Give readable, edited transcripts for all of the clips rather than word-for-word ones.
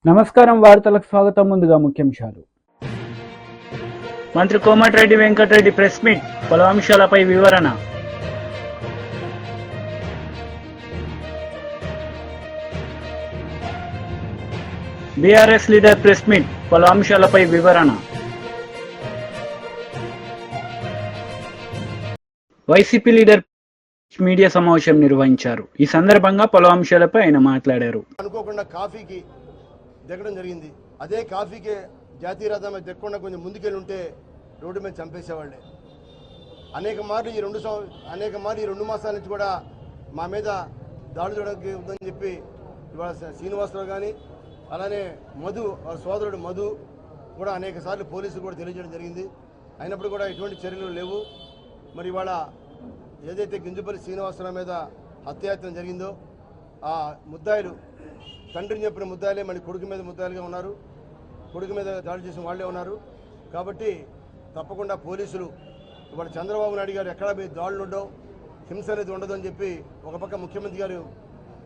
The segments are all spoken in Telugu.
నమస్కారం, వార్తలకు స్వాగతం. ముందుగా ముఖ్యాంశాలు. మంత్రి కోమటిరెడ్డి వెంకటరెడ్డి ప్రెస్ మీట్, పలు అంశాలపై వివరణ. బీఆర్ఎస్ లీడర్ ప్రెస్ మీట్, పలు అంశాలపై వివరణ. వైసీపీ లీడర్ మీడియా సమావేశం నిర్వహించారు. ఈ సందర్భంగా పలు అంశాలపై ఆయన మాట్లాడారు. అనుకోకుండా కాఫీకి దిగడం జరిగింది. అదే కాఫీకి జాతీయ రథం దిగకుండా కొంచెం ముందుకెళ్ళి ఉంటే రోడ్డు మీద చంపేసేవాళ్ళే. అనేక మార్లు ఈ 2 మాసాల నుంచి కూడా మా మీద దాడులు జరగదని చెప్పి ఇవాళ శ్రీనివాసరావు కానీ అలానే మధు సోదరుడు మధు కూడా అనేక సార్లు పోలీసులు కూడా తెలియజేయడం జరిగింది. అయినప్పుడు కూడా ఎటువంటి చర్యలు లేవు. మరి ఇవాళ ఏదైతే గింజుపల్లి శ్రీనివాసరావు మీద హత్యాయత్నం జరిగిందో ఆ ముద్దాయిలు తండ్రిని చెప్పిన ముద్దాయిలే మళ్ళీ కొడుకు మీద ముద్దాయిలుగా ఉన్నారు. కొడుకు మీద దాడి చేసిన వాళ్ళే ఉన్నారు. కాబట్టి తప్పకుండా పోలీసులు ఇవాళ చంద్రబాబు నాయుడు గారు ఎక్కడ మీ దాడులు ఉండవు, హింస అనేది ఉండదు అని చెప్పి ఒక పక్క ముఖ్యమంత్రి గారు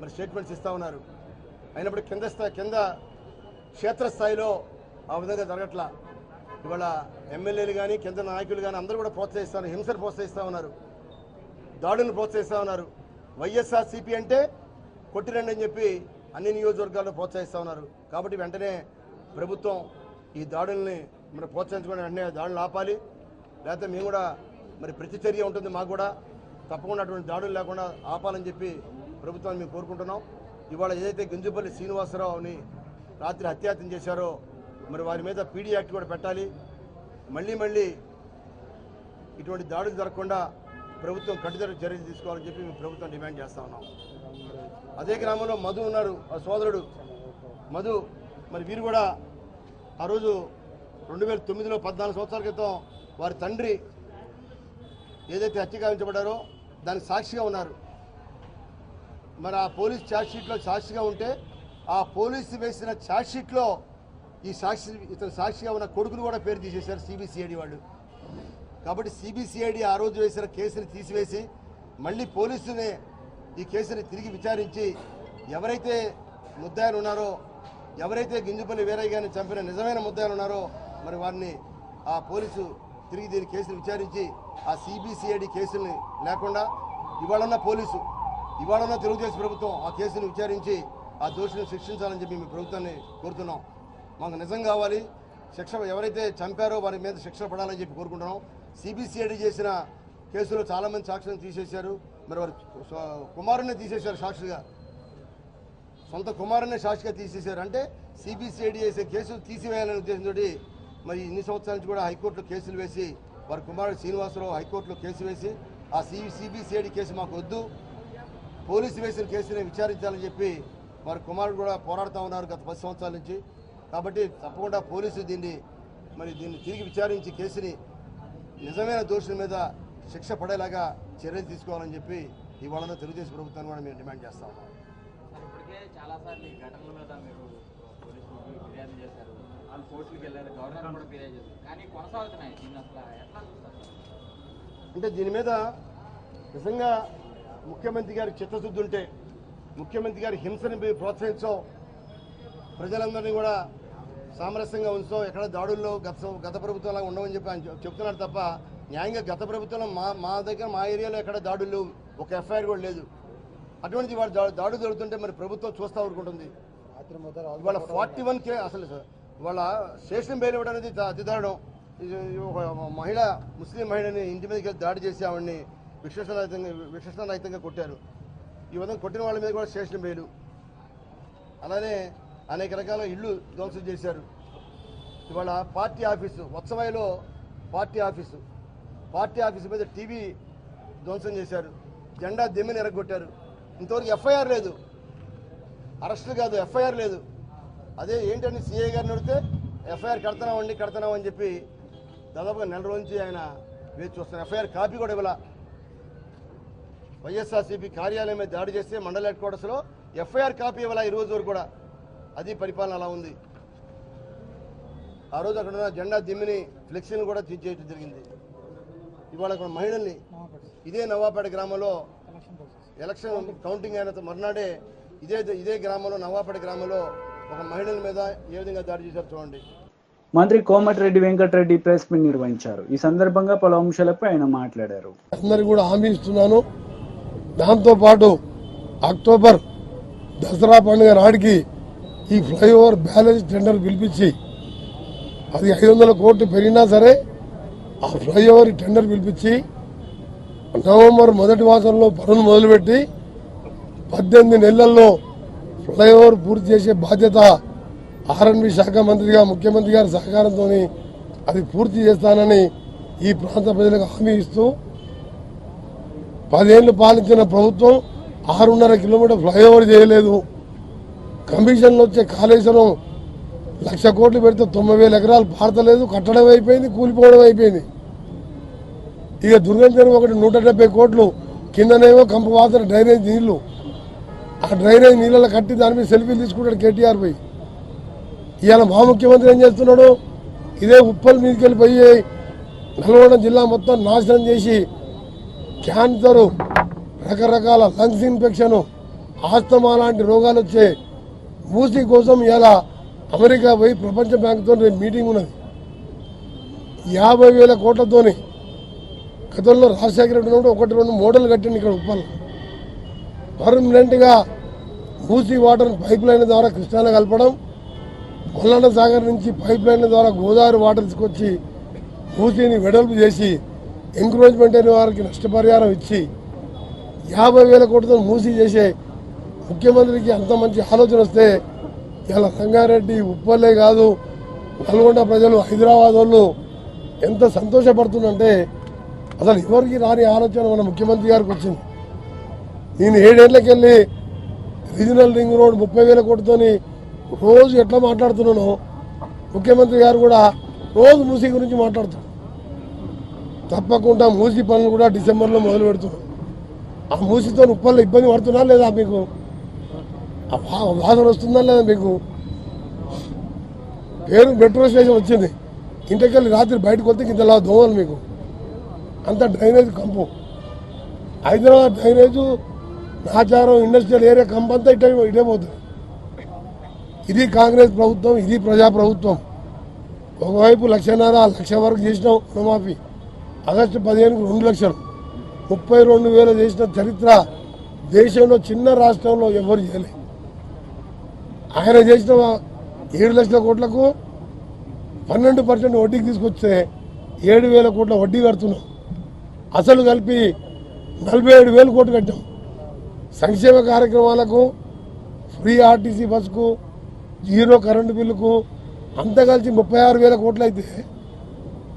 మరి స్టేట్మెంట్స్ ఇస్తూ ఉన్నారు. అయినప్పుడు కింద క్షేత్రస్థాయిలో ఆ విధంగా జరగట్లా. ఇవాళ ఎమ్మెల్యేలు కానీ కింద నాయకులు కానీ అందరూ కూడా ప్రోత్సహిస్తారు, హింసను ప్రోత్సహిస్తూ ఉన్నారు, దాడులను ప్రోత్సహిస్తూ ఉన్నారు. వైఎస్ఆర్సీపీ అంటే కొట్టిరండి అని చెప్పి అన్ని నియోజకవర్గాల్లో ప్రోత్సహిస్తూ ఉన్నారు. కాబట్టి వెంటనే ప్రభుత్వం ఈ దాడుల్ని మరి ప్రోత్సహించుకుని వెంటనే దాడులు ఆపాలి. లేకపోతే మేము కూడా మరి ప్రతిచర్య ఉంటుంది, మాకు కూడా తప్పకుండా అటువంటి దాడులు లేకుండా ఆపాలని చెప్పి ప్రభుత్వాన్ని మేము కోరుకుంటున్నాం. ఇవాళ ఏదైతే గింజుపల్లి శ్రీనివాసరావుని రాత్రి హత్యాయత్నం చేశారో మరి వారి మీద పీడీ యాక్ట్ కూడా పెట్టాలి. మళ్ళీ ఇటువంటి దాడులు జరగకుండా ప్రభుత్వం కట్టుదిట్ట చర్యలు తీసుకోవాలని చెప్పి మేము ప్రభుత్వం డిమాండ్ చేస్తూ ఉన్నాం. అదే గ్రామంలో మధు ఉన్నారు, ఆ సోదరుడు మధు. మరి వీరు కూడా ఆ రోజు 2009లో 14 సంవత్సరాల క్రితం వారి తండ్రి ఏదైతే హత్య గావించబడ్డారో దానికి సాక్షిగా ఉన్నారు. మరి ఆ పోలీస్ ఛార్జ్షీట్లో సాక్షిగా ఉంటే ఆ పోలీసు వేసిన ఛార్జ్షీట్లో ఇతను సాక్షిగా ఉన్న కొడుకును కూడా పేరు తీసేశారు సిబిసిఐడి వాళ్ళు. కాబట్టి సిబిసిఐడి ఆ రోజు వేసిన కేసుని తీసివేసి మళ్ళీ పోలీసునే ఈ కేసుని తిరిగి విచారించి ఎవరైతే ముద్దాయిలు ఉన్నారో, ఎవరైతే గింజుపల్లి వీరయ్య గారిని చంపిన నిజమైన ముద్దాయిలు ఉన్నారో మరి వారిని ఆ పోలీసు తిరిగి దీని కేసును విచారించి ఆ సిబిసిఐడి కేసుల్ని లేకుండా ఇవాళన్న తెలుగుదేశం ప్రభుత్వం ఆ కేసును విచారించి ఆ దోషులను శిక్షించాలని చెప్పి మేము ప్రభుత్వాన్ని కోరుతున్నాం. మాకు నిజం కావాలి, శిక్ష ఎవరైతే చంపారో వారి మీద శిక్ష పడాలని చెప్పి కోరుకుంటున్నాం. సిబిసిఐడి చేసిన కేసులో చాలామంది సాక్షులను తీసేశారు. మరి వారు కుమారుణ్ణి తీసేశారు సాక్షిగా, సొంత కుమారుణ్ణి సాక్షిగా తీసేశారు. అంటే సిబిసిఐడి చేసే కేసులు తీసివేయాలనే ఉద్దేశంతో మరి ఇన్ని సంవత్సరాల నుంచి కూడా హైకోర్టులో కేసులు వేసి వారి కుమారుడు శ్రీనివాసరావు హైకోర్టులో కేసు వేసి ఆ సిబిసిఐడి కేసు మాకు వద్దు, పోలీసు వేసిన కేసుని విచారించాలని చెప్పి వారి కుమారుడు కూడా పోరాడుతూ ఉన్నారు గత 10 సంవత్సరాల నుంచి. కాబట్టి తప్పకుండా పోలీసు దీన్ని తిరిగి విచారించి కేసుని నిజమైన దోషుల మీద శిక్ష పడేలాగా చర్యలు తీసుకోవాలని చెప్పి ఇవాళ తెలుగుదేశం ప్రభుత్వాన్ని కూడా మేము డిమాండ్ చేస్తా ఉన్నాం. అంటే దీని మీద నిజంగా ముఖ్యమంత్రి గారికి చిత్తశుద్ధి ఉంటే, ముఖ్యమంత్రి గారి హింసని ప్రోత్సహించాం, ప్రజలందరినీ కూడా సామరస్యంగా ఉంచాం, ఎక్కడ దాడుల్లో గత ప్రభుత్వంలాగా ఉండవని చెప్పి ఆయన చెప్తున్నారు తప్ప న్యాయంగా గత ప్రభుత్వంలో మా దగ్గర మా ఏరియాలో ఎక్కడ దాడులు ఒక ఎఫ్ఐఆర్ కూడా లేదు. అటువంటి వాళ్ళు దాడులు జరుగుతుంటే మరి ప్రభుత్వం చూస్తూ ఊరుకుంటుంది. ఇవాళ 41 అసలు ఇవాళ స్టేషన్ బెయిల్ ఇవ్వడం అనేది అతి దారుణం. ఒక మహిళ, ముస్లిం మహిళని ఇంటి మీదకి దాడి చేసి ఆవిడని విశేషణరహితంగా కొట్టారు. ఈ విధంగా కొట్టిన వాళ్ళ మీద కూడా స్టేషన్ బెయిల్. అలానే అనేక రకాల ఇళ్ళు ధ్వంసం చేశారు. ఇవాళ పార్టీ ఆఫీసు వత్సవాయిలో పార్టీ ఆఫీసు మీద టీవీ ధ్వంసం చేశారు, జెండా దెమ్మిని ఎరగొట్టారు. ఇంతవరకు ఎఫ్ఐఆర్ లేదు, అరెస్టులు కాదు, ఎఫ్ఐఆర్ లేదు. అదే ఏంటని సిఐ గారిని అడిగితే ఎఫ్ఐఆర్ కడుతున్నామని చెప్పి దాదాపుగా 1 నెల రోజు నుంచి ఆయన వేచి చూస్తున్నారు. ఎఫ్ఐఆర్ కాపీ కూడా ఇవ్వాల. వైఎస్ఆర్సీపీ కార్యాలయం మీద దాడి చేస్తే మండల హెడ్ క్వార్టర్స్లో ఎఫ్ఐఆర్ కాపీ ఇవ్వాల ఈ రోజు వరకు కూడా. అది పరిపాలన అలా ఉంది. ఆ రోజు అక్కడ ఉన్న జెండా దిమ్మిని ఫ్లెక్సీని కూడా తీసేయడం జరిగింది. ఇవాళ అక్కడ మహిళల్ని ఇదే నవాపేట గ్రామంలో ఎలక్షన్ కౌంటింగ్ అయిన మర్నాడే ఇదే గ్రామంలో నవాపేట గ్రామంలో ఒక మహిళల మీద ఏ విధంగా దాడి చేశారు చూడండి. మంత్రి కోమటిరెడ్డి వెంకటరెడ్డి ప్రెస్ మీట్ నిర్వహించారు. ఈ సందర్భంగా పలు అంశాలపై ఆయన మాట్లాడారు. అందరికి కూడా హామీ ఇస్తున్నాను. దాంతోపాటు అక్టోబర్ దసరా పండుగ నాటికి ఈ ఫ్లైఓవర్ బ్యాలెన్స్ టెండర్ పిలిపించి అది 500 కోట్లు పెరిగినా సరే ఆ ఫ్లైఓవర్ టెండర్ పిలిపించి నవంబర్ మొదటి మాసంలో పనులు మొదలుపెట్టి 18 నెలల్లో ఫ్లైఓవర్ పూర్తి చేసే బాధ్యత ఆర్ఎండ్బి శాఖ మంత్రిగా ముఖ్యమంత్రి గారి సహకారంతో అది పూర్తి చేస్తానని ఈ ప్రాంత ప్రజలకు హామీ ఇస్తూ 10 ఏళ్లు పాలించిన ప్రభుత్వం 6.5 కిలోమీటర్ ఫ్లైఓవర్ చేయలేదు. కమిషన్లు వచ్చే కాళేశ్వరం 1,00,000 కోట్లు పెడితే 90,000 ఎకరాలు పారతలేదు, కట్టడం అయిపోయింది, కూలిపోవడం అయిపోయింది. ఇక దుర్గం చెరువు ఒకటి 170 కోట్లు, కిందనేమో కంపు వాసన డ్రైనేజ్ నీళ్లు. ఆ డ్రైనేజ్ నీళ్ళలో కట్టి దాని మీద సెల్ఫీలు తీసుకుంటాడు కేటీఆర్ పోయి. ఇవాళ మా ముఖ్యమంత్రి ఏం చేస్తున్నాడు? ఇదే ఉప్పల్ మీదకి వెళ్ళిపోయి నల్గొండ జిల్లా మొత్తం నాశనం చేసి క్యాన్సరు, రకరకాల లంగ్స్ ఇన్ఫెక్షన్, ఆస్తమా లాంటి రోగాలు వచ్చే మూసీ కోసం ఇలా అమెరికా పోయి ప్రపంచ బ్యాంకుతో మీటింగ్ ఉన్నది. 50,000 కోట్లతోని గతంలో రాజశేఖర రెడ్డి ఉన్నప్పుడు 1-2 మోడల్ కట్టింది ఇక్కడ ఉప్పల్. పర్మనెంట్గా మూసీ వాటర్ పైప్ లైన్ ద్వారా కృష్ణాలో కలపడం, మల్లన్న సాగర్ నుంచి పైప్ లైన్ ద్వారా గోదావరి వాటర్ తీసుకొచ్చి మూసీని వెడల్పు చేసి ఎంక్రోచ్మెంట్ అయిన వారికి నష్టపరిహారం ఇచ్చి 50,000 కోట్లతో మూసీ చేసే ముఖ్యమంత్రికి అంత మంచి ఆలోచన వస్తే ఇలా రంగారెడ్డి ఉప్పల్లే కాదు నల్గొండ ప్రజలు, హైదరాబాద్ వాళ్ళు ఎంత సంతోషపడుతుందంటే అసలు ఎవరికి రాని ఆలోచన మన ముఖ్యమంత్రి గారికి వచ్చింది. నేను 7 ఏళ్ళకెళ్ళి రీజనల్ రింగ్ రోడ్ 30,000 కోట్లతోని రోజు ఎట్లా మాట్లాడుతున్నానో ముఖ్యమంత్రి గారు కూడా రోజు మూసీ గురించి మాట్లాడుతారు. తప్పకుండా మూసీ పనులు కూడా డిసెంబర్లో మొదలు పెడుతున్నాం. ఆ మూసీతో ఉప్పల్లో ఇబ్బంది పడుతున్నా లేదా మీకు? ఆ వాసన వస్తుందా లేదా మీకు? పేరు మెట్రో స్టేషన్ వచ్చింది, ఇంటికెళ్ళి రాత్రి బయటకు వస్తే ఇంతలా దోమలు మీకు. అంత డ్రైనేజ్ కంపు. Hyderabad drainage Nacharam industrial area కంపు అంతా ఇటే పోతుంది. ఇది కాంగ్రెస్ ప్రభుత్వం, ఇది ప్రజా ప్రభుత్వం. ఒకవైపు 1,00,000 లక్ష వరకు చేసినాం రుణమాఫీ, ఆగస్టు 15కు 2 లక్షలు, 32,000 చేసిన చరిత్ర దేశంలో చిన్న రాష్ట్రంలో ఎవరు చేయలేదు. ఆయన చేసిన 7 లక్షల కోట్లకు 12% వడ్డీకి తీసుకొస్తే 7,000 కోట్ల వడ్డీ కడుతున్నాం. అసలు కలిపి 47,000 కోట్లు కట్టాం. సంక్షేమ కార్యక్రమాలకు, ఫ్రీ ఆర్టీసీ బస్సుకు, 0 కరెంటు బిల్లుకు అంతా కలిసి 36,000 కోట్లు అయితే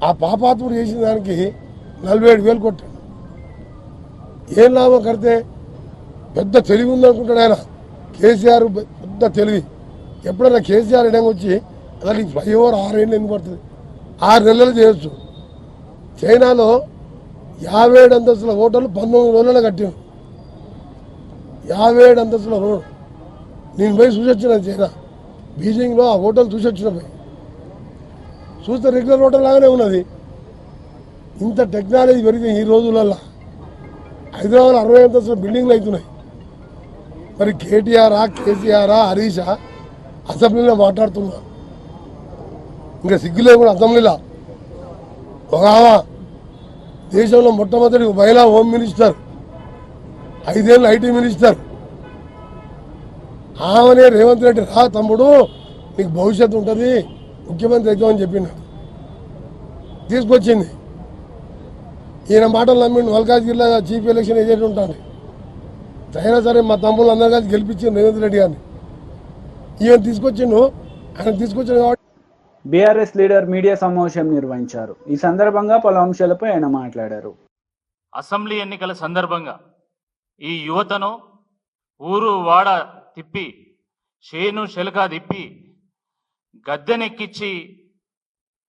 ఆ పాపాత్ముడు చేసిన దానికి 47,000 కొట్టాడు. ఏం లాభం కడితే? పెద్ద తెలివి ఉందనుకుంటాడు ఆయన కేసీఆర్, పెద్ద తెలివి. ఎప్పుడైనా కేసీఆర్ ఇడంగా వచ్చి అసలు ఈ ఫ్లైఓవర్ 6 ఏళ్ళు ఎందుకు పడుతుంది? 6 నెలలు చేయొచ్చు. చైనాలో 57 అంతస్తుల హోటల్ 19 రోజుల్లో కట్టాను. 57 అంతస్తుల రోడ్. నేను పోయి చూసొచ్చిన చైనా బీజింగ్లో ఆ హోటల్ చూసొచ్చిన పోయి చూస్తే రెగ్యులర్ హోటల్ లాగానే ఉన్నది. ఇంత టెక్నాలజీ పెరిగితే ఈ రోజులల్లో హైదరాబాద్ 60 అంతస్తుల బిల్డింగ్లు అవుతున్నాయి. మరి కేటీఆరా, కేసీఆరా, హరీషా అసెంబ్లీలో మాట్లాడుతున్నా, ఇంకా సిగ్గులే కూడా అసెంబ్లీలో. ఒక దేశంలో మొట్టమొదటి మహిళా హోమ్ మినిస్టర్, 5 ఏళ్ళు ఐటీ మినిస్టర్, ఆమెనే రేవంత్ రెడ్డి రా తమ్ముడు నీకు భవిష్యత్తు ఉంటుంది ముఖ్యమంత్రి అవుతామని చెప్పినాడు. తీసుకొచ్చింది. ఈయన మాటలు నమ్మిండు. మల్కాజ్గిరిలో చీఫ్ ఎలక్షన్ ఏజెంట్ ఉంటాను. అయినా సరే మా తమ్ముళ్ళు అందరూ కలిసి గెలిపించింది రేవంత్ రెడ్డి గారిని. ఈయన తీసుకొచ్చిండు. ఆయన తీసుకొచ్చిన కాబట్టి బీఆర్ఎస్ లీడర్ మీడియా సమావేశం నిర్వహించారు. ఈ సందర్భంగా పలు అంశాలపై ఆయన మాట్లాడారు. అసెంబ్లీ ఎన్నికల సందర్భంగా ఈ యువతను ఊరు వాడ తిప్పి, చేను శెలక తిప్పి, గద్దెనెక్కించి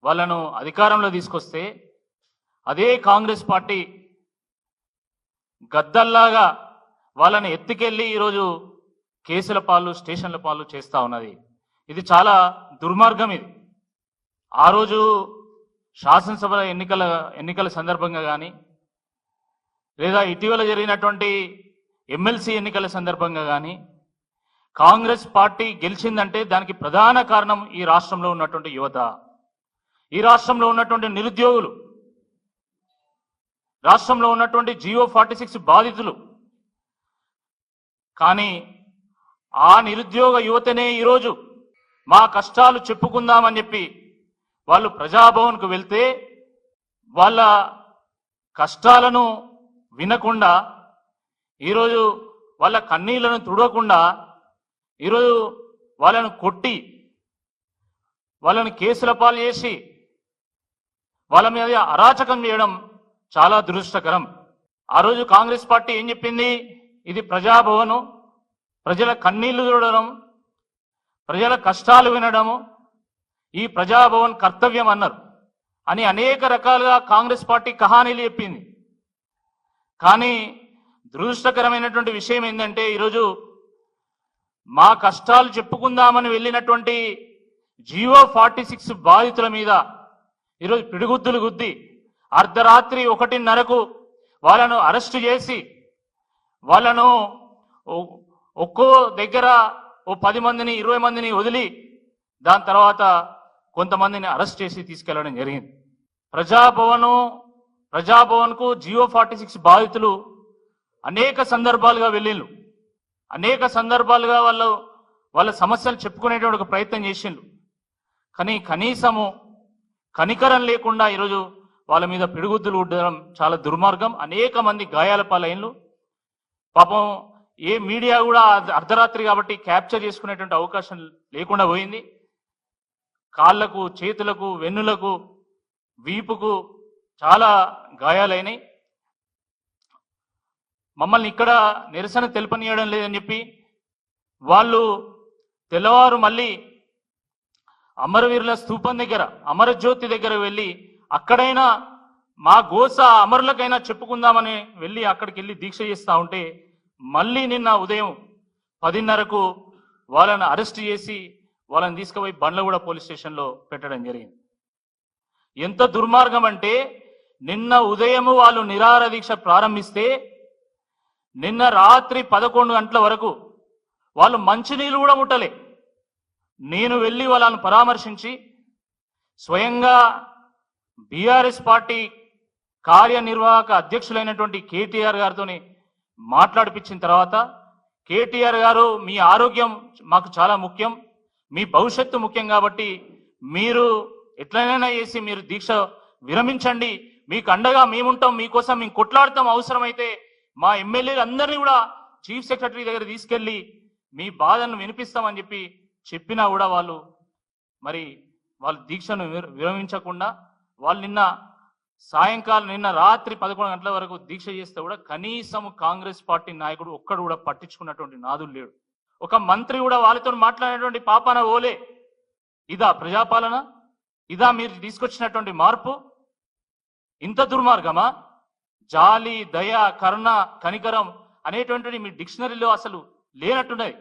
వాళ్ళను అధికారంలో తీసుకొస్తే అదే కాంగ్రెస్ పార్టీ గద్దల్లాగా వాళ్ళని ఎత్తుకెళ్ళి ఈరోజు కేసుల పాలు, స్టేషన్ల పాలు చేస్తూ ఉన్నది. ఇది చాలా దుర్మార్గం. ఇది ఆ రోజు శాసనసభ ఎన్నికల సందర్భంగా కానీ, లేదా ఇటీవల జరిగినటువంటి ఎమ్మెల్సీ ఎన్నికల సందర్భంగా కానీ కాంగ్రెస్ పార్టీ గెలిచిందంటే దానికి ప్రధాన కారణం ఈ రాష్ట్రంలో ఉన్నటువంటి యువత, ఈ రాష్ట్రంలో ఉన్నటువంటి నిరుద్యోగులు, రాష్ట్రంలో ఉన్నటువంటి GO46 బాధితులు. కానీ ఆ నిరుద్యోగ యువతనే ఈరోజు మా కష్టాలు చెప్పుకుందామని చెప్పి వాళ్ళు ప్రజాభవన్కు వెళ్తే వాళ్ళ కష్టాలను వినకుండా, ఈరోజు వాళ్ళ కన్నీళ్లను తుడవకుండా, ఈరోజు వాళ్ళను కొట్టి వాళ్ళని కేసుల పాలు చేసి వాళ్ళ మీద అరాచకం చేయడం చాలా దురదృష్టకరం. ఆ రోజు కాంగ్రెస్ పార్టీ ఏం చెప్పింది? ఇది ప్రజాభవను, ప్రజల కన్నీళ్లు చూడడం, ప్రజల కష్టాలు వినడము ఈ ప్రజాభవన్ కర్తవ్యం అన్నారు అని అనేక రకాలుగా కాంగ్రెస్ పార్టీ కహానీలు చెప్పింది. కానీ దురదృష్టకరమైనటువంటి విషయం ఏంటంటే ఈరోజు మా కష్టాలు చెప్పుకుందామని వెళ్ళినటువంటి GO46 బాధితుల మీద ఈరోజు పిడిగుద్దులు గుద్ది అర్ధరాత్రి 1:30కు వాళ్ళను అరెస్టు చేసి వాళ్ళను ఒక్కో దగ్గర 10 మందిని 20 మందిని వదిలి దాని తర్వాత కొంతమందిని అరెస్ట్ చేసి తీసుకెళ్లడం జరిగింది. ప్రజాభవన్కు GO46 బాధితులు అనేక సందర్భాలుగా వెళ్ళిండ్రు, అనేక సందర్భాలుగా వాళ్ళ సమస్యలు చెప్పుకునేటువంటి ఒక ప్రయత్నం చేసిండ్రు. కానీ కనీసము కనికరం లేకుండా ఈరోజు వాళ్ళ మీద పిడిగుద్దులు ఉండడం చాలా దుర్మార్గం. అనేక మంది గాయాల పాలైన్లు. పాపం ఏ మీడియా కూడా అర్ధరాత్రి కాబట్టి క్యాప్చర్ చేసుకునేటువంటి అవకాశం లేకుండా పోయింది. కాళ్లకు, చేతులకు, వెన్నులకు, వీపుకు చాలా గాయాలైనాయి. మమ్మల్ని ఇక్కడ నిరసన తెలుపనీయడం లేదని చెప్పి వాళ్ళు తెల్లవారు మళ్ళీ అమరవీరుల స్తూపం దగ్గర, అమరజ్యోతి దగ్గర వెళ్ళి అక్కడైనా మా గోస అమరులకైనా చెప్పుకుందామని వెళ్ళి అక్కడికి వెళ్ళి దీక్ష చేస్తూ ఉంటే మళ్ళీ నిన్న ఉదయం 10:30కు వాళ్ళని అరెస్ట్ చేసి వాళ్ళని తీసుకుపోయి బండ్లగూడ పోలీస్ స్టేషన్లో పెట్టడం జరిగింది. ఎంత దుర్మార్గం అంటే నిన్న ఉదయం వాళ్ళు నిరాహార దీక్ష ప్రారంభిస్తే నిన్న రాత్రి 11 గంటల వరకు వాళ్ళు మంచినీళ్ళు కూడా ముట్టలే. నేను వెళ్ళి వాళ్ళని పరామర్శించి స్వయంగా బీఆర్ఎస్ పార్టీ కార్యనిర్వాహక అధ్యక్షులైనటువంటి కేటీఆర్ గారితో మాట్లాడిపించిన తర్వాత, కేటీఆర్ గారు మీ ఆరోగ్యం మాకు చాలా ముఖ్యం, మీ భవిష్యత్తు ముఖ్యం కాబట్టి మీరు ఎట్లనైనా చేసి మీరు దీక్ష విరమించండి, మీకు అండగా మేముంటాం, మీకోసం మేము కొట్లాడతాం, అవసరమైతే మా ఎమ్మెల్యేలు అందరినీ కూడా చీఫ్ సెక్రటరీ దగ్గర తీసుకెళ్లి మీ బాధను వినిపిస్తామని చెప్పినా కూడా వాళ్ళు దీక్షను విరమించకుండా వాళ్ళు నిన్న రాత్రి 11 గంటల వరకు దీక్ష చేస్తే కూడా కనీసం కాంగ్రెస్ పార్టీ నాయకుడు ఒక్కడు కూడా పట్టించుకున్నటువంటి నాదులు లేడు. ఒక మంత్రి కూడా వాళ్ళతో మాట్లాడేటువంటి పాపాన ఓలే. ఇదా ప్రజాపాలన? ఇదా మీరు తీసుకొచ్చినటువంటి మార్పు? ఇంత దుర్మార్గమా? జాలి, దయ, కరుణ, కనికరం అనేటువంటిది మీ డిక్షనరీలో అసలు లేనట్టున్నది.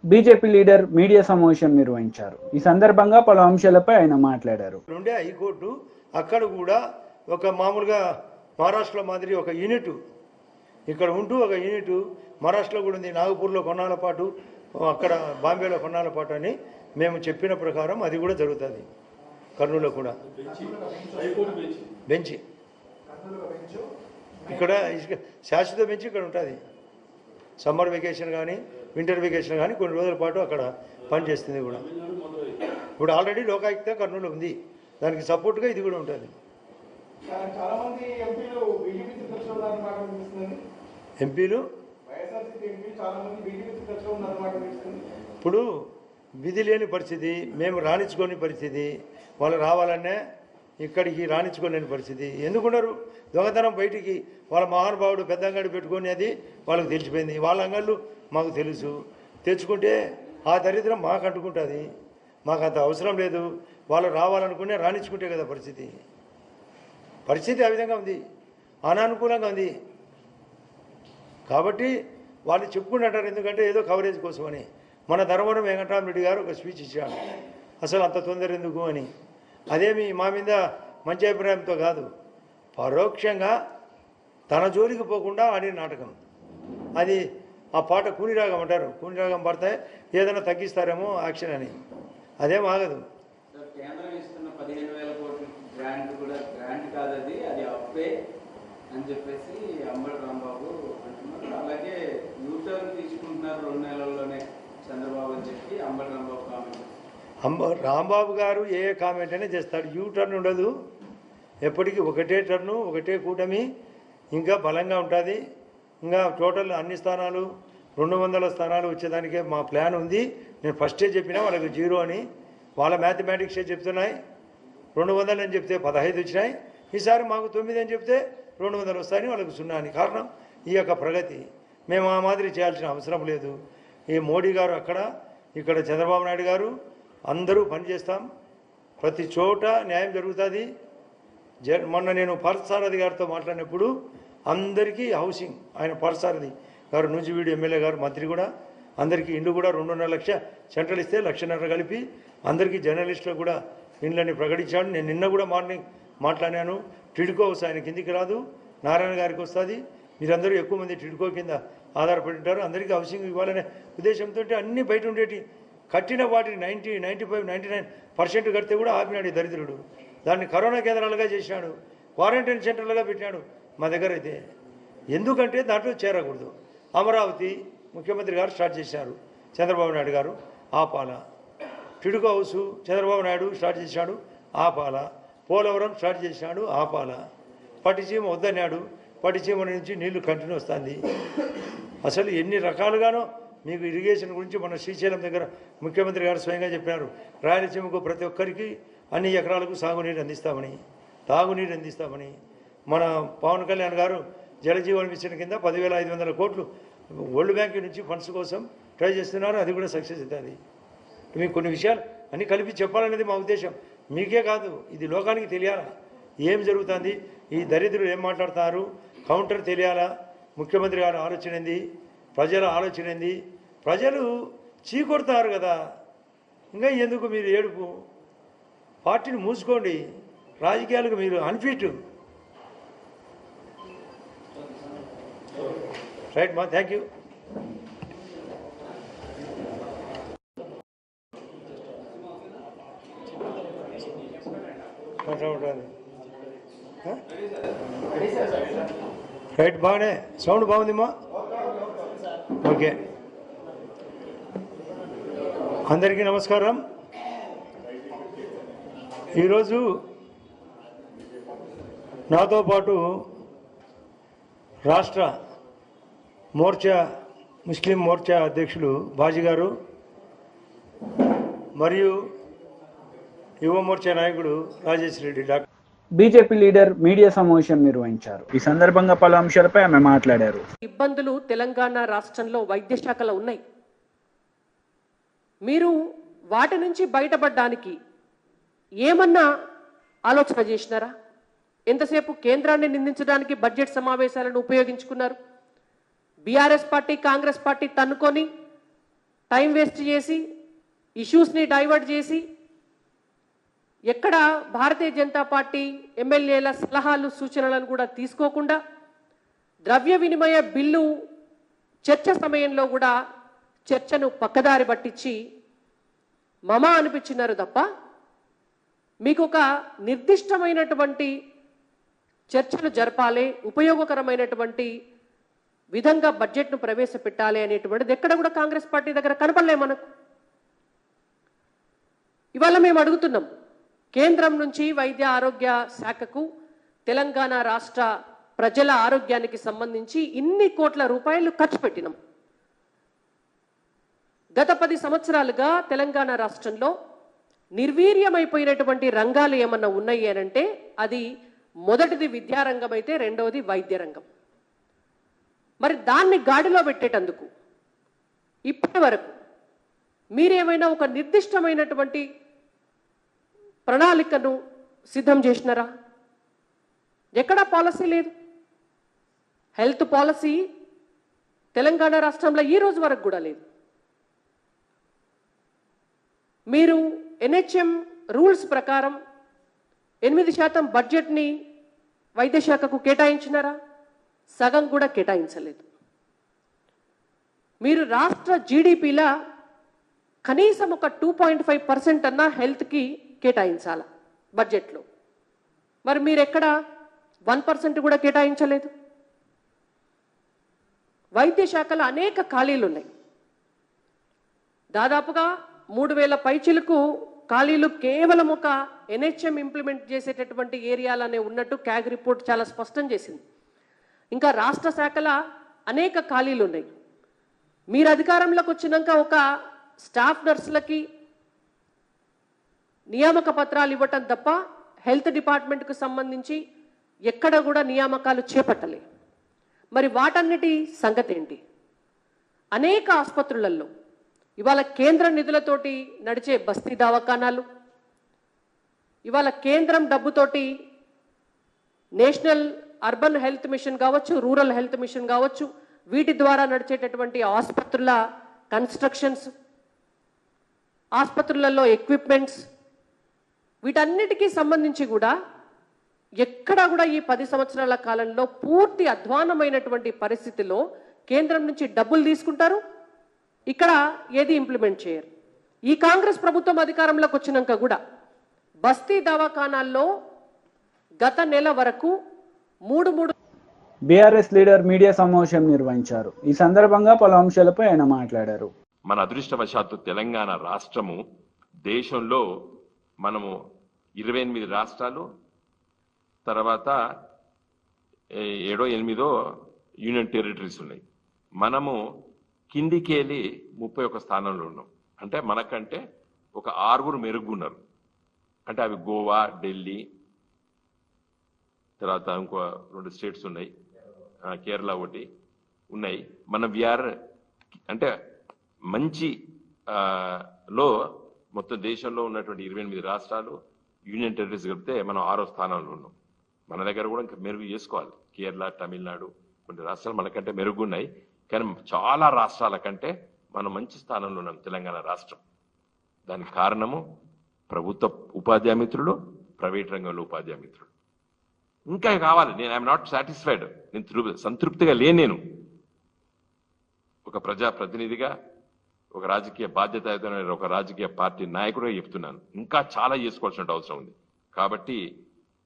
బీజేపీ లీడర్ మీడియా సమావేశం నిర్వహించారు. ఈ సందర్భంగా పలు అంశాలపై ఆయన మాట్లాడారు. నుండే హైకోర్టు అక్కడ కూడా ఒక మామూలుగా మహారాష్ట్రలో మాదిరి ఒక యూనిట్ ఇక్కడ ఉంటూ ఒక యూనిట్ మహారాష్ట్రలో కూడా ఉంది, నాగపూర్లో కొన్నాళ్ళ పాటు, అక్కడ బాంబేలో కొన్నాళ్ళ పాటు అని మేము చెప్పిన ప్రకారం అది కూడా జరుగుతుంది. కర్నూలులో కూడా బెంచ్, ఇక్కడ శాశ్వత బెంచ్ ఇక్కడ ఉంటుంది. సమ్మర్ వెకేషన్ కానీ వింటర్ వెకేషన్ కానీ కొన్ని రోజుల పాటు అక్కడ పనిచేస్తుంది కూడా. ఇప్పుడు ఆల్రెడీ లోకాయుక్త కర్నూలు ఉంది, దానికి సపోర్ట్గా ఇది కూడా ఉంటుంది. ఎంపీలు ఇప్పుడు విధి లేని పరిస్థితి, మేము రాణించుకోని పరిస్థితి, వాళ్ళు రావాలనే ఇక్కడికి రాణించుకోలేని పరిస్థితి. ఎందుకున్నారు? దొంగతనం బయటికి వాళ్ళ మహానుభావుడు పెద్ద అంగడి పెట్టుకొని అది వాళ్ళకి తెలిసిపోయింది. వాళ్ళ అంగళ్ళు మాకు తెలుసు, తెచ్చుకుంటే ఆ దరిద్రం మాకు అంటుకుంటుంది. మాకు అంత అవసరం లేదు, వాళ్ళు రావాలనుకునే రాణించుకుంటే కదా పరిస్థితి ఆ విధంగా ఉంది, అనానుకూలంగా ఉంది. కాబట్టి వాళ్ళు చెప్పుకుంటుంటారు, ఎందుకంటే ఏదో కవరేజ్ కోసమని. మన ధర్మవరం వెంకటరామరెడ్డి గారు ఒక స్పీచ్ ఇచ్చాడు, అసలు అంత తొందర ఎందుకు అని. అదేమి మా మీద మంచి అభిప్రాయంతో కాదు, పరోక్షంగా తన జోలికి పోకుండా ఆడిన నాటకం అది. ఆ పాట కూనిరాగం అంటారు, కూనిరాగం పడితే ఏదైనా తగ్గిస్తారేమో యాక్షన్ అని, అదేం ఆగదు. కేంద్రం ఇస్తున్న 15,000 కోట్ల గ్రాంట్ కూడా గ్రాంట్ కాదు, అది అప్పే అని చెప్పేసి అంబటి రాంబాబు అంటున్నారు. అలాగే యూటర్న్ తీసుకుంటున్నారు 2 నెలల్లోనే చంద్రబాబు అని చెప్పి అంబటి రాంబాబు కామెంట్. రాంబాబు గారు ఏ కామెంట్ అయినా చేస్తాడు, యూ టర్న్ ఉండదు, ఎప్పటికీ ఒకటే టర్ను, ఒకటే కూటమి, ఇంకా బలంగా ఉంటుంది. ఇంకా టోటల్ అన్ని స్థానాలు 200 స్థానాలు వచ్చేదానికే మా ప్లాన్ ఉంది. నేను ఫస్టే చెప్పినా వాళ్ళకి 0 అని, వాళ్ళ మ్యాథమెటిక్సే చెప్తున్నాయి. 200 అని చెప్తే 15 వచ్చినాయి, ఈసారి మాకు 9 అని చెప్తే 200 వస్తాయని వాళ్ళకి 0 అని. కారణం ఈ యొక్క ప్రగతి. మేము ఆ మాదిరి చేయాల్సిన అవసరం లేదు. ఈ మోడీ గారు అక్కడ, ఇక్కడ చంద్రబాబు నాయుడు గారు, అందరూ పనిచేస్తాం, ప్రతి చోట న్యాయం జరుగుతుంది. మొన్న నేను పార్థసారథి గారితో మాట్లాడినప్పుడు అందరికీ హౌసింగ్, ఆయన పార్థసారథి గారు నూజివీడు ఎమ్మెల్యే గారు, మంత్రి కూడా, అందరికీ ఇండ్లు కూడా 2.5 లక్ష సెంట్రల్ ఇస్తే 1.5 లక్ష కలిపి అందరికీ జర్నలిస్టులకు కూడా ఇండ్లని ప్రకటించాడు. నేను నిన్న కూడా మార్నింగ్ మాట్లాడాను. టిడ్కో హౌస్ ఆయన కిందికి రాదు, నారాయణ గారికి వస్తుంది. మీరందరూ ఎక్కువ మంది టిడ్కో కింద ఆధారపడి ఉంటారు. అందరికీ హౌసింగ్ ఇవ్వాలనే ఉద్దేశంతో అన్నీ బయట ఉండేటి కట్టిన వాటిని 90, 95, 99% కడితే కూడా ఆపినాడు ఈ దరిద్రుడు. దాన్ని కరోనా కేంద్రాలుగా చేసినాడు, క్వారంటైన్ సెంటర్లుగా పెట్టినాడు మా దగ్గర అయితే. ఎందుకంటే దాంట్లో చేరకూడదు. అమరావతి ముఖ్యమంత్రి గారు స్టార్ట్ చేశారు, చంద్రబాబు నాయుడు గారు ఆపాల. టిడ్కో హౌసు చంద్రబాబు నాయుడు స్టార్ట్ చేశాడు, ఆపాల. పోలవరం స్టార్ట్ చేసినాడు, ఆపాల. పట్టిసీమ వద్దన్నాడు, పట్టిసీమ నుంచి నీళ్లు కంటిన్యూ వస్తుంది. అసలు ఎన్ని రకాలుగానో మీకు ఇరిగేషన్ గురించి మన శ్రీశైలం దగ్గర ముఖ్యమంత్రి గారు స్వయంగా చెప్పినారు, రాయలసీమకు ప్రతి ఒక్కరికి అన్ని ఎకరాలకు సాగునీరు అందిస్తామని, తాగునీరు అందిస్తామని. మన పవన్ కళ్యాణ్ గారు జలజీవన్ మిషన్ కింద 10,500 కోట్లు వరల్డ్ బ్యాంక్ నుంచి ఫండ్స్ కోసం ట్రై చేస్తున్నారు, అది కూడా సక్సెస్ అవుతుంది. మీకు కొన్ని విషయాలు అన్నీ కలిపి చెప్పాలనేది మా ఉద్దేశం. మీకే కాదు, ఇది లోకానికి తెలియాలా ఏం జరుగుతుంది, ఈ దరిద్రులు ఏం మాట్లాడుతున్నారు, కౌంటర్ తెలియాలా. ముఖ్యమంత్రి గారు ఆలోచన ఏంది, ప్రజల ఆలోచన ఏంది. ప్రజలు చీకొడతారు కదా, ఇంకా ఎందుకు మీరు ఏడుపు, పార్టీని మూసుకోండి, రాజకీయాలకు మీరు అన్ఫిట్. రైట్ మా, థ్యాంక్ యూ. రైట్, బాగానే సౌండ్ బాగుందిమ్మా. ఓకే, అందరికీ నమస్కారం. ఈరోజు నాతో పాటు రాష్ట్ర మోర్చా ముస్లిం మోర్చా అధ్యక్షులు బాజీ గారు మరియు యువ మోర్చా నాయకుడు Rajesh Reddy doctor. BJP leader media సమావేశం నిర్వహించారు. ఈ సందర్భంగా పలు అంశాలపై ఆమె మాట్లాడారు. ఇబ్బందులు తెలంగాణ రాష్ట్రంలో వైద్య శాఖలో ఉన్నాయి. మీరు వాటి నుంచి బయటపడడానికి ఏమన్నా ఆలోచన చేసినారా? ఎంతసేపు కేంద్రాన్ని నిందించడానికి బడ్జెట్ సమావేశాలను ఉపయోగించుకున్నారు. బీఆర్ఎస్ పార్టీ, కాంగ్రెస్ పార్టీ తన్నుకొని టైం వేస్ట్ చేసి ఇష్యూస్ని డైవర్ట్ చేసి ఎక్కడ భారతీయ జనతా పార్టీ ఎమ్మెల్యేల సలహాలు సూచనలను కూడా తీసుకోకుండా ద్రవ్య వినిమయ బిల్లు చర్చ సమయంలో కూడా చర్చను పక్కదారి పట్టించి మమ అనిపించినారు తప్ప మీకు ఒక నిర్దిష్టమైనటువంటి చర్చలు జరపాలి, ఉపయోగకరమైనటువంటి విధంగా బడ్జెట్ను ప్రవేశపెట్టాలి అనేటువంటిది ఎక్కడ కూడా కాంగ్రెస్ పార్టీ దగ్గర కనపడలే మనకు. ఇవాళ మేము అడుగుతున్నాం, కేంద్రం నుంచి వైద్య ఆరోగ్య శాఖకు తెలంగాణ రాష్ట్ర ప్రజల ఆరోగ్యానికి సంబంధించి ఇన్ని కోట్ల రూపాయలు ఖర్చు పెట్టినాం. గత 10 సంవత్సరాలుగా తెలంగాణ రాష్ట్రంలో నిర్వీర్యమైపోయినటువంటి రంగాలు ఏమన్నా ఉన్నాయి అనంటే అది మొదటిది విద్యారంగం అయితే రెండవది వైద్య రంగం. మరి దాన్ని గాడిలో పెట్టేటందుకు ఇప్పటి వరకు మీరేమైనా ఒక నిర్దిష్టమైనటువంటి ప్రణాళికను సిద్ధం చేసినారా? ఎక్కడా పాలసీ లేదు. హెల్త్ పాలసీ తెలంగాణ రాష్ట్రంలో ఈ రోజు వరకు కూడా లేదు. మీరు ఎన్హెచ్ఎం రూల్స్ ప్రకారం 8% బడ్జెట్ని వైద్య శాఖకు కేటాయించినారా? సగం కూడా కేటాయించలేదు. మీరు రాష్ట్ర జీడిపిలా కనీసం ఒక 2.5% అన్నా హెల్త్కి కేటాయించాల బడ్జెట్లో. మరి మీరు ఎక్కడ 1% కూడా కేటాయించలేదు. వైద్య శాఖలో అనేక ఖాళీలు ఉన్నాయి. దాదాపుగా 3000 పైచిలకు ఖాళీలు కేవలం ఒక NHM ఇంప్లిమెంట్ చేసేటటువంటి ఏరియాలనే ఉన్నట్టు క్యాగ్ రిపోర్ట్ చాలా స్పష్టం చేసింది. ఇంకా రాష్ట్ర శాఖల అనేక ఖాళీలు ఉన్నాయి. మీరు అధికారంలోకి వచ్చినాక ఒక స్టాఫ్ నర్సులకి నియామక పత్రాలు ఇవ్వటం తప్ప హెల్త్ డిపార్ట్మెంట్కు సంబంధించి ఎక్కడ కూడా నియామకాలు చేపట్టలే. మరి వాటన్నిటి సంగతి ఏంటి? అనేక ఆసుపత్రులలో ఇవాళ కేంద్ర నిధులతోటి నడిచే బస్తీ దవాఖానాలు, ఇవాళ కేంద్రం డబ్బుతోటి నేషనల్ అర్బన్ హెల్త్ మిషన్ కావచ్చు, రూరల్ హెల్త్ మిషన్ కావచ్చు, వీటి ద్వారా నడిచేటటువంటి ఆసుపత్రుల కన్స్ట్రక్షన్స్, ఆసుపత్రులలో ఎక్విప్మెంట్స్, వీటన్నిటికీ సంబంధించి కూడా ఎక్కడా కూడా ఈ 10 సంవత్సరాల కాలంలో పూర్తి అధ్వానమైనటువంటి పరిస్థితిలో కేంద్రం నుంచి డబ్బులు తీసుకుంటారు, ఇక్కడ ఏది ఇంప్లిమెంట్ చేయరు. ఈ కాంగ్రెస్ ప్రభుత్వం అధికారంలోకి వచ్చినాక కూడా బస్తీ దవాఖానాల్లో గత నెల వరకు మూడు బీఆర్ఎస్ లీడర్ మీడియా సమావేశం నిర్వహించారు. ఈ సందర్భంగా పలు అంశాలపై ఆయన మాట్లాడారు. మన అదృష్టవశాత్తు తెలంగాణ రాష్ట్రము దేశంలో మనము 28 రాష్ట్రాలు, తర్వాత 7 8 యూనియన్ టెరిటరీస్ ఉన్నాయి. మనము కిందికెళ్ళి 31 స్థానంలో ఉన్నాం. అంటే మనకంటే ఒక 6 మెరుగున్నారు. అంటే అవి గోవా, ఢిల్లీ, తర్వాత ఇంకో 2 స్టేట్స్ ఉన్నాయి, కేరళ ఒకటి ఉన్నాయి. మన విఆర్ అంటే మంచి లో మొత్తం దేశంలో ఉన్నటువంటి 28 రాష్ట్రాలు, యూనియన్ టెరిటరీస్ కలిపితే మనం 6వ స్థానంలో ఉన్నాం. మన దగ్గర కూడా ఇంకా మెరుగు చేసుకోవాలి. కేరళ, తమిళనాడు కొన్ని రాష్ట్రాలు మనకంటే మెరుగున్నాయి, కానీ చాలా రాష్ట్రాల కంటే మనం మంచి స్థానంలో ఉన్నాం తెలంగాణ రాష్ట్రం. దానికి కారణము ప్రభుత్వ ఉపాధ్యాయ మిత్రులు, ప్రైవేట్ రంగంలో ఉపాధ్యాయ మిత్రులు. ఇంకా కావాలి. నేను ఐఎమ్ నాట్ సాటిస్ఫైడ్. నేను సంతృప్తిగా లేను. నేను ఒక ప్రజాప్రతినిధిగా, ఒక రాజకీయ బాధ్యతాయుతమైన ఒక రాజకీయ పార్టీ నాయకుడిగా చెప్తున్నాను, ఇంకా చాలా చేసుకోవాల్సిన అవసరం ఉంది. కాబట్టి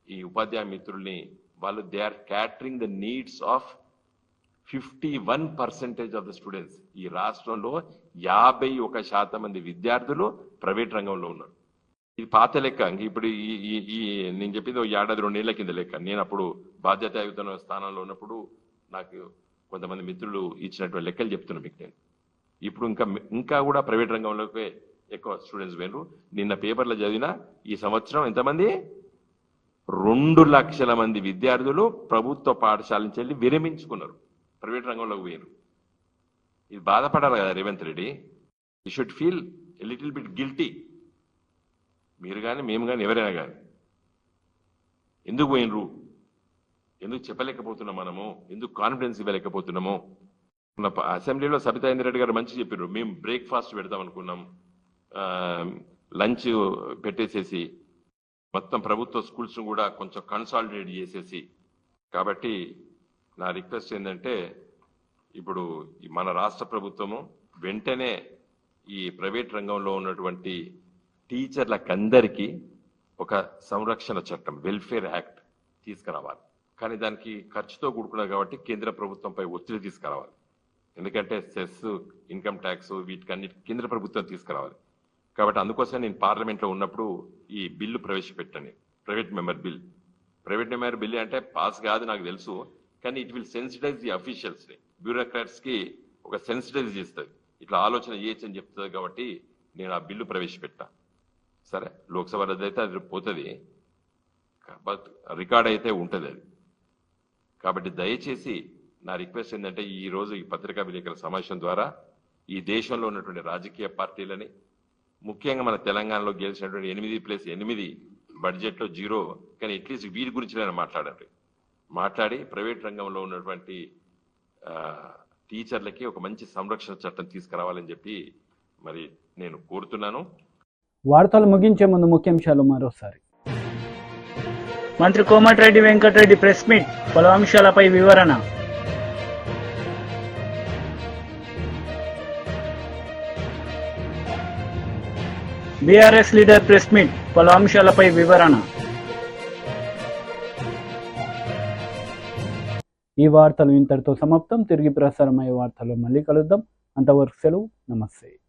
ఈ ఉపాధ్యాయ మిత్రుల్ని వాళ్ళు they are catering the needs of 51% of the students. ఈ రాష్ట్రంలో 51% మంది విద్యార్థులు ప్రైవేట్ రంగంలో ఉన్నారు. ఇది పాత లెక్క. ఇప్పుడు ఈ నేను చెప్పింది 1 ఏడాది 2 ఏళ్ల కింద లెక్క. నేను అప్పుడు బాధ్యతాయుత స్థానంలో ఉన్నప్పుడు నాకు కొంతమంది మిత్రులు ఇచ్చినటువంటి లెక్కలు చెప్తున్నా మీకు నేను. ఇప్పుడు ఇంకా కూడా ప్రైవేట్ రంగంలోకి ఎక్కువ స్టూడెంట్స్ పోయినారు. నిన్న పేపర్లో చదివిన ఈ సంవత్సరం ఎంతమంది 2 లక్షల మంది విద్యార్థులు ప్రభుత్వ పాఠశాల నుంచి వెళ్ళి విరమించుకున్నారు, ప్రైవేట్ రంగంలోకి పోయినారు. ఇది బాధపడాలి కదా Revanth Reddy. You should feel a little bit guilty. మీరు కానీ మేము కానీ ఎవరైనా కానీ ఎందుకు పోయినరు, ఎందుకు చెప్పలేకపోతున్నాం మనము, ఎందుకు కాన్ఫిడెన్స్ ఇవ్వలేకపోతున్నాము. అసెంబ్లీలో సబితా ఇంద్రెడ్డి గారు మంచి చెప్పారు. మేము బ్రేక్ఫాస్ట్ పెడతాం అనుకున్నాం, లంచ్ పెట్టేసేసి మొత్తం ప్రభుత్వ స్కూల్స్ కూడా కొంచెం కన్సాలిడేట్ చేసేసి. కాబట్టి నా రిక్వెస్ట్ ఏంటంటే ఇప్పుడు మన రాష్ట్ర ప్రభుత్వము వెంటనే ఈ ప్రైవేట్ రంగంలో ఉన్నటువంటి టీచర్లకందరికీ ఒక సంరక్షణ చట్టం, వెల్ఫేర్ యాక్ట్ తీసుకురావాలి. కానీ దానికి ఖర్చుతో కూడుకున్నది కాబట్టి కేంద్ర ప్రభుత్వంపై ఒత్తిడి తీసుకురావాలి. ఎందుకంటే సెస్, ఇన్కమ్ ట్యాక్స్ వీటికన్నిటి కేంద్ర ప్రభుత్వం తీసుకురావాలి. కాబట్టి అందుకోసం నేను పార్లమెంట్లో ఉన్నప్పుడు ఈ బిల్లు ప్రవేశపెట్టాను, private member bill. Private member bill అంటే పాస్ కాదు నాకు తెలుసు, కానీ ఇట్ విల్ సెన్సిటైజ్ ది అఫీషియల్స్ని, బ్యూరోక్రాట్స్కి ఒక సెన్సిటైజ్ చేస్తుంది, ఇట్లా ఆలోచన చేయొచ్చు అని చెప్తుంది. కాబట్టి నేను ఆ బిల్లు ప్రవేశపెట్టా. సరే, లోక్సభ రద్దు అయితే అది పోతుంది, బట్ రికార్డ్ అయితే ఉంటుంది అది. కాబట్టి దయచేసి నా రిక్వెస్ట్ ఏంటంటే ఈ రోజు ఈ పత్రికా విలేకరుల సమావేశం ద్వారా ఈ దేశంలో ఉన్నటువంటి రాజకీయ పార్టీలని, ముఖ్యంగా మన తెలంగాణలో గెలిచినటువంటి 8+8 బడ్జెట్లో 0, కానీ అట్లీస్ట్ వీరి గురించి నేను మాట్లాడి ప్రైవేట్ రంగంలో ఉన్నటువంటి టీచర్లకి ఒక మంచి సంరక్షణ చట్టం తీసుకురావాలని చెప్పి మరి నేను కోరుతున్నాను. వార్తలు ముగించే ముందు ముఖ్యాంశాలు మరోసారి. మంత్రి కోమటిరెడ్డి వెంకటరెడ్డి ప్రెస్ మీట్, పలు అంశాలపై వివరణ. బీఆర్ఎస్ లీడర్ ప్రెస్ మీట్, పలు అంశాలపై వివరణ. ఈ వార్తలు ఇంతటితో సమాప్తం. తిరిగి ప్రసారమయ్యే వార్తల్లో మళ్ళీ కలుద్దాం. అంతవరకు సెలవు. నమస్తే.